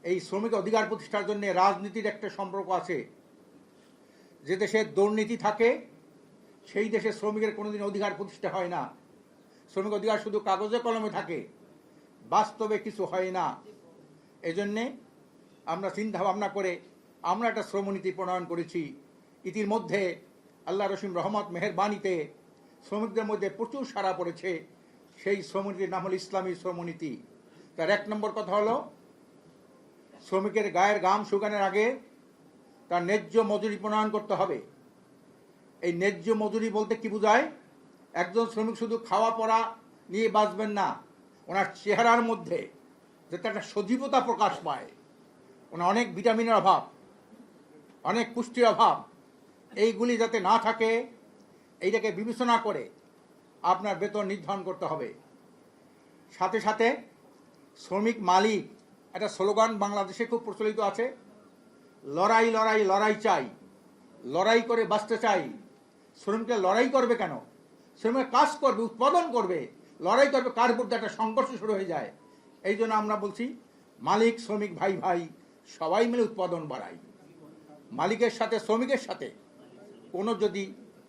এই শ্রমিক অধিকার প্রতিষ্ঠার জন্য রাজনীতির একটা সম্পর্ক আছে। যে দেশে দুর্নীতি থাকে সেই দেশে শ্রমিকের কোনোদিন অধিকার প্রতিষ্ঠা হয় না। শ্রমিক অধিকার শুধু কাগজে কলমে থাকে, বাস্তবে কিছু হয় না। এজন্যে আমরা চিন্তা ভাবনা করে আমরা একটা শ্রমনীতি প্রণয়ন করেছি। ইতিমধ্যে আল্লাহ রসিম রহমত মেহেরবানিতে শ্রমিকদের মধ্যে প্রচুর সাড়া পড়েছে। সেই শ্রমনীতির নাম হল ইসলামী শ্রমনীতি। তার 1 নম্বর কথা হলো, শ্রমিকের গায়ের ঘাম শুকানোর আগে তার ন্যায্য মজুরি প্রণয়ন করতে হবে। এই ন্যায্য মজুরি বলতে কি বোঝায়? একজন শ্রমিক শুধু খাওয়া পড়া নিয়ে বাঁচবেন না, ওনার চেহারার মধ্যে যাতে একটা সজীবতা প্রকাশ পায়। ওনার অনেক ভিটামিনের অভাব, অনেক পুষ্টির অভাব, এইগুলি যাতে না থাকে, এইটাকে বিবেচনা করে আপনার বেতন নির্ধারণ করতে হবে। সাথে সাথে শ্রমিক মালিক, একটা স্লোগান বাংলাদেশে খুব প্রচলিত আছে, লড়াই লড়াই লড়াই চাই, লড়াই করে বাঁচতে চাই। শ্রমিকরা লড়াই করবে কেন? শ্রমিক কাজ করবে, উৎপাদন করবে, লড়াই করবে কার মধ্যে একটা সংঘর্ষ শুরু হয়ে যায়। এই জন্য আমরা বলছি মালিক শ্রমিক ভাই ভাই সবাই মিলে উৎপাদন বাড়াই। মালিকের সাথে শ্রমিকের সাথে কোনো যদি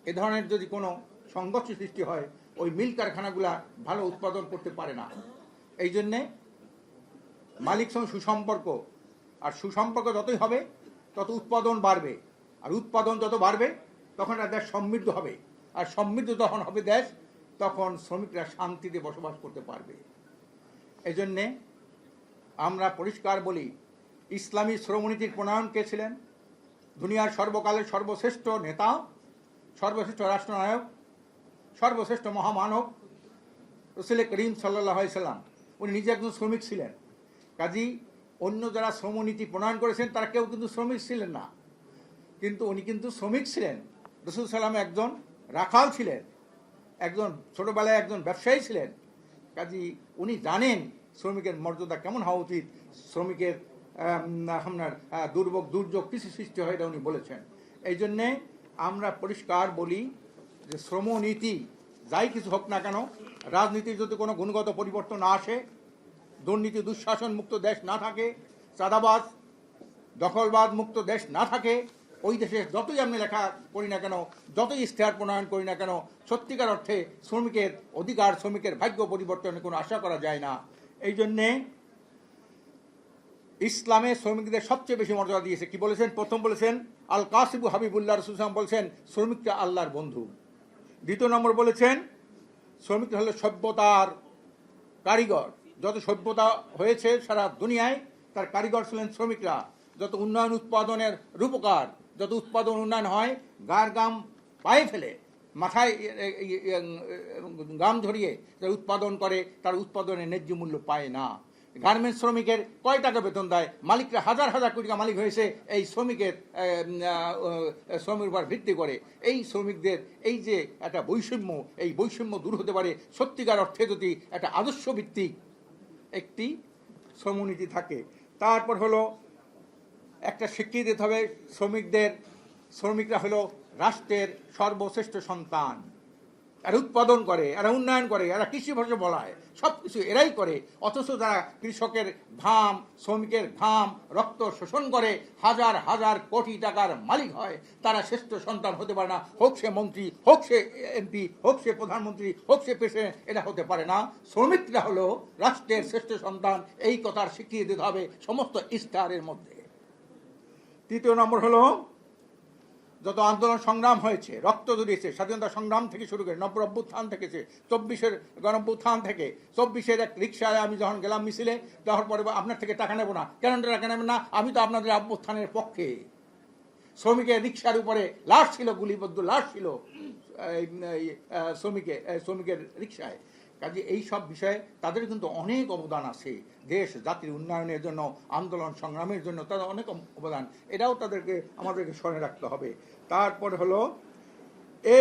এ ধরনের যদি কোনো সংঘর্ষ সৃষ্টি হয়, ওই মিল কারখানাগুলা ভালো উৎপাদন করতে পারে না। এই জন্যে মালিক সঙ্গে সুসম্পর্ক, আর সুসম্পর্ক যতই হবে তত উৎপাদন বাড়বে, আর উৎপাদন যত বাড়বে তখন একটা দেশ সমৃদ্ধ হবে, আর সমৃদ্ধ যখন হবে দেশ, তখন শ্রমিকরা শান্তিতে বসবাস করতে পারবে। এই জন্যে আমরা পরিষ্কার বলি, ইসলামী শ্রমনীতির প্রণয়ন কে ছিলেন? দুনিয়ার সর্বকালের সর্বশ্রেষ্ঠ নেতা, সর্বশ্রেষ্ঠ রাষ্ট্রনায়ক, সর্বশ্রেষ্ঠ মহামানব রসুল করিম সাল্লাল্লাহু আলাইহি সাল্লাম। উনি নিজে একজন শ্রমিক ছিলেন। কাজী অন্য যারা শ্রমনীতি প্রণয়ন করেছেন তারা কেউ কিন্তু শ্রমিক ছিলেন না, কিন্তু উনি কিন্তু শ্রমিক ছিলেন। রসুল সাল্লাম একজন রাখাল ছিলেন, একজন ছোটবেলায় একজন ব্যবসায়ী ছিলেন। কাজী উনি জানেন শ্রমিকের মর্যাদা কেমন হওয়া উচিত, শ্রমিকের আপনার দুর্ভোগ দুর্যোগ কিছু সৃষ্টি হয়, এটা উনি বলেছেন। এই জন্যে আমরা পরিষ্কার বলি যে শ্রমনীতি যাই কিছু হোক না কেন, রাজনীতির যদি কোনো গুণগত পরিবর্তন না আসে, দুর্নীতি দুঃশাসন মুক্ত দেশ না থাকে, চাঁদাবাজ দখলবাদ মুক্ত দেশ না থাকে, ওই দেশে যতই আমি লেখা করি না কেন, যতই ইশতেহার প্রণয়ন করি না কেন, সত্যিকার অর্থে শ্রমিকের অধিকার, শ্রমিকের ভাগ্য পরিবর্তনের কোনো আশা করা যায় না। এই জন্যে ইসলামে শ্রমিকদের সবচেয়ে বেশি মর্যাদা দিয়েছে। কি বলেছেন? প্রথম বলেছেন আল কাসিবু হাবিবুল্লাহ, রাসূল সাল্লাল্লাহু আলাইহি ওয়াসাল্লাম বলছেন শ্রমিকটা আল্লাহর বন্ধু। দ্বিতীয় নম্বর বলেছেন শ্রমিকরা হলো সভ্যতার কারিগর। যত সভ্যতা হয়েছে সারা দুনিয়ায় তার কারিগর ছিলেন শ্রমিকরা। যত উন্নয়ন উৎপাদনের রূপকার, যত উৎপাদন উন্নয়ন হয়, গায়ের গাম পায়ে ফেলে, মাথায় গাম ধরিয়ে যারা উৎপাদন করে তার উৎপাদনের ন্যায্য মূল্য পায় না। গার্মেন্টস শ্রমিকের কয় টাকা বেতন দেয়? মালিকরা হাজার হাজার কোটি টাকা মালিক হয়েছে এই শ্রমিকের শ্রমের উপর ভিত্তি করে। এই শ্রমিকদের এই যে একটা বৈষম্য, এই বৈষম্য দূর হতে পারে সত্যিকার অর্থে যদি একটা আদর্শ ভিত্তিক একটি শ্রমনীতি থাকে। তারপর হলো একটা স্বীকৃতি দিতে হবে শ্রমিকরা হলো রাষ্ট্রের সর্বশ্রেষ্ঠ সন্তান। এরা উৎপাদন করে, এরা উন্নয়ন করে, এরা কৃষি ভাষা বলায়, সব কিছু এরাই করে। অথচ যারা কৃষকের ঘাম, শ্রমিকের ঘাম, রক্ত শোষণ করে হাজার হাজার কোটি টাকার মালিক হয়, তারা শ্রেষ্ঠ সন্তান হতে পারে না। হোক সে মন্ত্রী, হোক সে এমপি, হোক সে প্রধানমন্ত্রী, হোক সে প্রেসিডেন্ট, এটা হতে পারে না। শ্রমিকরা হলো রাষ্ট্রের শ্রেষ্ঠ সন্তান, এই কথার স্বীকৃতি দিতে হবে সমস্ত ইশতেহারের মধ্যে। তৃতীয় নম্বর হলো যত আন্দোলন সংগ্রাম হয়েছে, রক্ত জড়িয়েছে, স্বাধীনতা সংগ্রাম থেকে শুরু করে নব্য অভ্যুত্থান থেকে, 24-এর গণঅভ্যুত্থান থেকে, 24-এর এক রিক্সায় আমি যখন গেলাম মিছিলে, যাওয়ার পরে আপনার থেকে টাকা নেব না। কেন টাকা নেবেন না? আমি তো আপনাদের অভ্যুত্থানের পক্ষে। শ্রমিকের রিক্সার উপরে লাশ ছিল, গুলিবদ্ধ লাশ ছিল শ্রমিকের রিক্সায়। কাজে এই সব বিষয়ে তাদের কিন্তু অনেক অবদান আছে। দেশ জাতির উন্নয়নের জন্য, আন্দোলন সংগ্রামের জন্য তাদের অনেক অবদান, এটাও আমাদেরকে স্মরণে রাখতে হবে। তারপর হলো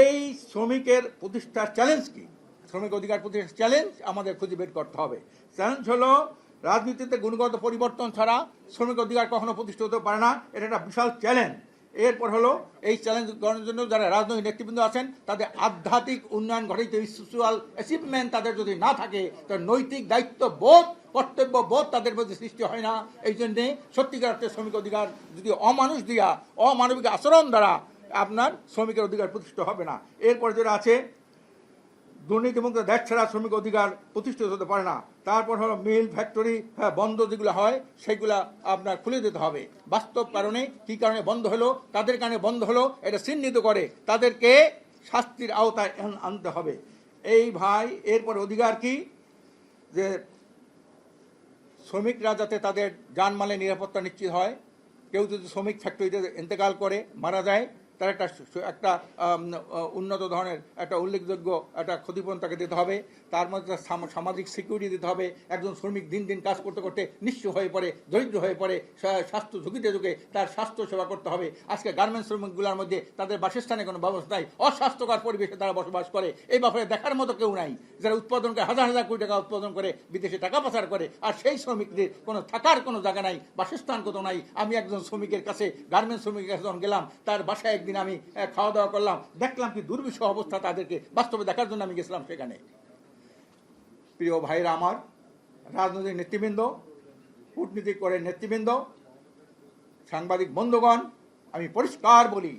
এই শ্রমিকের প্রতিষ্ঠার চ্যালেঞ্জ কি? শ্রমিক অধিকার প্রতিষ্ঠার চ্যালেঞ্জ আমাদের খুঁজে বের করতে হবে। চ্যালেঞ্জ হলো রাজনীতিতে গুণগত পরিবর্তন ছাড়া শ্রমিক অধিকার কখনো প্রতিষ্ঠিত হতে পারে না। এটা একটা বিশাল চ্যালেঞ্জ। এরপর হলো এই চ্যালেঞ্জ গ্রহণের জন্য যারা রাজনৈতিক নেতৃবৃন্দ আছেন তাদের আধ্যাত্মিক উন্নয়ন ঘটাইতে স্পিরিচুয়াল অ্যাচিভমেন্ট তাদের যদি না থাকে তো নৈতিক দায়িত্ব বোধ কর্তব্য বোধ তাদের মধ্যে সৃষ্টি হয় না। এই জন্যে সত্যিকার অর্থে শ্রমিক অধিকার যদি অমানুষ দিয়া অমানবিক আচরণ দ্বারা আপনার শ্রমিকের অধিকার প্রতিষ্ঠিত হবে না। এরপর যেটা আছে দুর্নীতিমুক্ত দেশ ছাড়া শ্রমিক অধিকার প্রতিষ্ঠিত হতে পারে না। তারপর হলো মিল ফ্যাক্টরি বন্ধ যেগুলো হয় সেগুলা আপনার খুলে দিতে হবে। বাস্তব কারণে কি কারণে বন্ধ হলো, তাদের কারণে বন্ধ হলো এটা চিহ্নিত করে তাদেরকে শাস্তির আওতায় আনতে হবে। এই ভাই এরপর অধিকার কি যে শ্রমিকরা যাতে তাদের জানমালের নিরাপত্তা নিশ্চিত হয়। কেউ যদি শ্রমিক ফ্যাক্টরিতে ইন্তেকাল করে মারা যায় তার একটা উন্নত ধরনের একটা উল্লেখযোগ্য একটা ক্ষতিপূরণ তাকে দিতে হবে। তার মধ্যে সামাজিক সিকিউরিটি দিতে হবে। একজন শ্রমিক দিন দিন কাজ করতে করতে নিঃস্ব হয়ে পড়ে, দরিদ্র হয়ে পড়ে, স্বাস্থ্য ঝুঁকিতে ঝুঁকে তার স্বাস্থ্য সেবা করতে হবে। আজকে গার্মেন্টস শ্রমিকগুলোর মধ্যে তাদের বাসস্থানে কোনো ব্যবস্থা নাই, অস্বাস্থ্যকর পরিবেশে তারা বসবাস করে। এই ব্যাপারে দেখার মতো কেউ নাই। যারা উৎপাদন করে হাজার হাজার কোটি টাকা উৎপাদন করে বিদেশে টাকা পাচার করে, আর সেই শ্রমিকদের কোনো থাকার কোনো জায়গা নাই, বাসস্থান কোথাও নাই। আমি একজন শ্রমিকের কাছে গার্মেন্টস শ্রমিকের কাছে যখন গেলাম তার বাসায় একদিন আমি খাওয়া দাওয়া করলাম, দেখলাম কি দুর্বিষহ অবস্থা তাদেরকে বাস্তবে দেখার জন্য আমি গেছিলাম সেখানে। প্রিয় ভাইরা আমার, রাজনৈতিক নেতৃবৃন্দ, কূটনীতি করে নেতৃবৃন্দ, সাংবাদিক বন্ধুগণ, আমি পরিষ্কার বলি,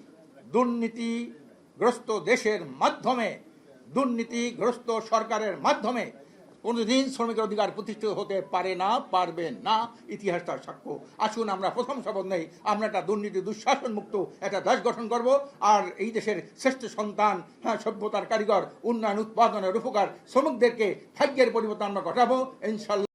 দুর্নীতিগ্রস্ত দেশের মাধ্যমে, দুর্নীতিগ্রস্ত সরকারের মাধ্যমে কোনোদিন শ্রমিকের অধিকার প্রতিষ্ঠিত হতে পারে না, পারবে না। ইতিহাস তার সাক্ষ্য। আসুন আমরা প্রথম শপথ নেই, আমরা একটা দুর্নীতি দুঃশাসন মুক্ত একটা দেশ গঠন করব। আর এই দেশের শ্রেষ্ঠ সন্তান, সভ্যতার কারিগর, উন্নয়ন উৎপাদনের উপকার শ্রমিকদেরকে ভাগ্যের পরিবর্তন আমরা ঘটাবো ইনশাল্লাহ।